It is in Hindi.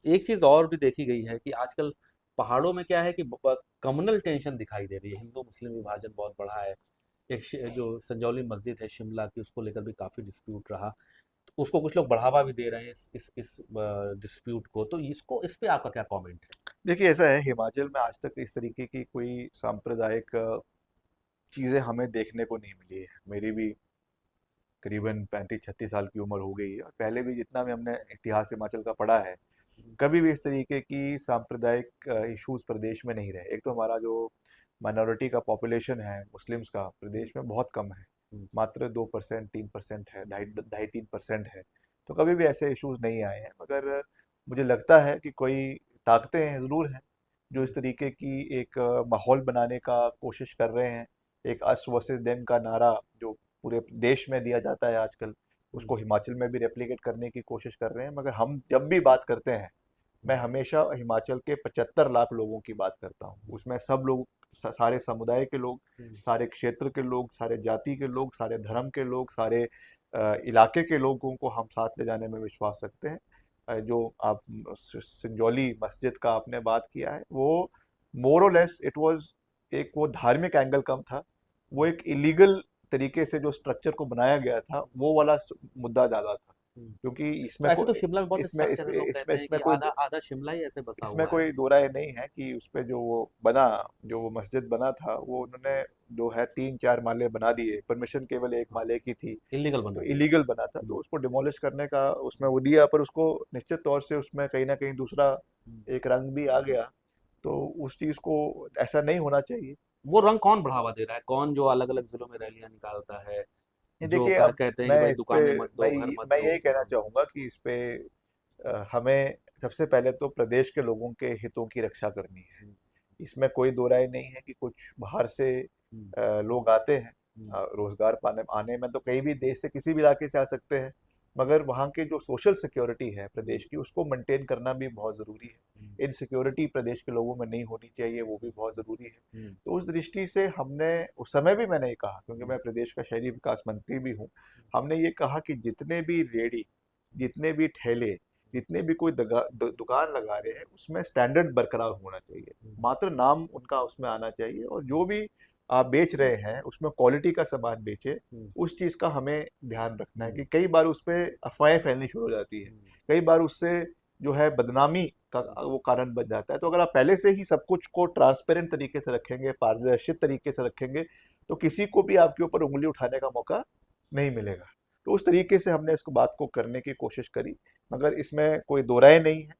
एक चीज और भी देखी गई है कि आजकल पहाड़ों में क्या है कि कम्युनल टेंशन दिखाई दे रही है, हिंदू मुस्लिम विभाजन बहुत बढ़ा है। जो संजौली मस्जिद है शिमला की, उसको लेकर भी काफी डिस्प्यूट रहा, तो उसको कुछ लोग बढ़ावा भी दे रहे हैं इस डिस्प्यूट को। तो इसको, इस पे आपका क्या कमेंट है? देखिए, ऐसा है, हिमाचल में आज तक इस तरीके की कोई सांप्रदायिक चीज़ें हमें देखने को नहीं मिली है। मेरी भी करीबन 35-36 साल की उम्र हो गई है, और पहले भी जितना भी हमने इतिहास हिमाचल का पढ़ा है, कभी भी इस तरीके की सांप्रदायिक इश्यूज प्रदेश में नहीं रहे। एक तो हमारा जो माइनॉरिटी का पॉपुलेशन है मुस्लिम्स का, प्रदेश में बहुत कम है। हम्म, मात्र 2%, 3% है, ढाई ढाई 3% है। तो कभी भी ऐसे इश्यूज नहीं आए हैं। मगर मुझे लगता है कि कोई ताकतें हैं, ज़रूर हैं, जो इस तरीके की एक माहौल बनाने का कोशिश कर रहे हैं। एक अस वर्सेस देम का नारा जो पूरे देश में दिया जाता है आजकल, हम्म, उसको हिमाचल में भी रेप्लिकेट करने की कोशिश कर रहे हैं। मगर हम जब भी बात करते हैं, मैं हम्म, हमेशा हिमाचल के 75 लाख लोगों की बात करता हूँ। उसमें सब लोग, सारे समुदाय के लोग, हम्म, सारे क्षेत्र के लोग, सारे जाति के लोग, सारे धर्म के लोग, सारे इलाके के लोगों को हम साथ ले जाने में विश्वास रखते हैं। जो आप संजौली मस्जिद का आपने बात किया है, वो मोर और लेस इट वाज, एक वो धार्मिक एंगल कम था, वो एक इलीगल तरीके से जो स्ट्रक्चर को बनाया गया था, वो वाला मुद्दा ज्यादा था। हम्म। क्योंकि तो ऐसे तो शिमला में बहुत इसमें स्ट्रक्चर इसमें है, लोग इसमें कहते हैं इसमें कि कोई आधा आधा शिमला ही ऐसे बसा इसमें हुआ है। कोई दो राय नहीं है कि उस पे जो वो बना, जो वो मस्जिद बना था, वो उन्होंने जो है 3-4 माले बना दिए, परमिशन केवल एक हाँ, माले की थी। इलीगल तो बना दिया। इलीगल बना था, तो हम्म, उसको डिमोलिश करने का उसमें वो दिया, पर उसको निश्चित तौर से उसमें कहीं ना कहीं दूसरा हम्म। एक रंग भी आ गया। तो उस चीज को ऐसा नहीं होना चाहिए। वो रंग कौन बढ़ावा दे रहा है? कौन जो अलग अलग जिलों में रैलियां निकालता है, ये जो देखिए, अब कहते हैं कि मैं भाई इस पे दुकानें मत मैं दो, घर मत मैं दो? यही कहना हाँ। चाहूंगा कि इस पे हमें सबसे पहले तो प्रदेश के लोगों के हितों की रक्षा करनी है। हम्म, इसमें कोई दो राय नहीं है कि कुछ बाहर से हम्म, लोग आते हैं। हम्म, रोजगार पाने आने में तो कहीं भी देश से किसी भी इलाके से आ सकते हैं, मगर वहाँ की जो सोशल सिक्योरिटी है हम्म, प्रदेश की, उसको मेंटेन करना भी बहुत ज़रूरी हम्म, है। इनसिक्योरिटी प्रदेश के लोगों में नहीं होनी चाहिए, वो भी बहुत ज़रूरी है। हम्म, तो उस दृष्टि से हमने उस समय भी मैंने ये कहा, क्योंकि हम्म, मैं प्रदेश का शहरी विकास मंत्री भी हूँ, हमने ये कहा कि जितने भी रेडी, जितने भी ठेले, जितने भी कोई दुकान लगा रहे हैं, उसमें स्टैंडर्ड बरकरार होना चाहिए। हम्म, मात्र नाम उनका उसमें आना चाहिए, और जो भी आप बेच रहे हैं उसमें क्वालिटी का सामान बेचे। हम्म, उस चीज़ का हमें ध्यान रखना है हम्म, कि कई बार उस पे अफवाहें फैलनी शुरू हो जाती है। हम्म, कई बार उससे जो है बदनामी का हम्म, वो कारण बन जाता है। तो अगर आप पहले से ही सब कुछ को ट्रांसपेरेंट तरीके से रखेंगे, पारदर्शित तरीके से रखेंगे, तो किसी को भी आपके ऊपर उंगली उठाने का मौका नहीं मिलेगा। तो उस तरीके से हमने इसको बात को करने की कोशिश करी, मगर इसमें कोई दो राय नहीं है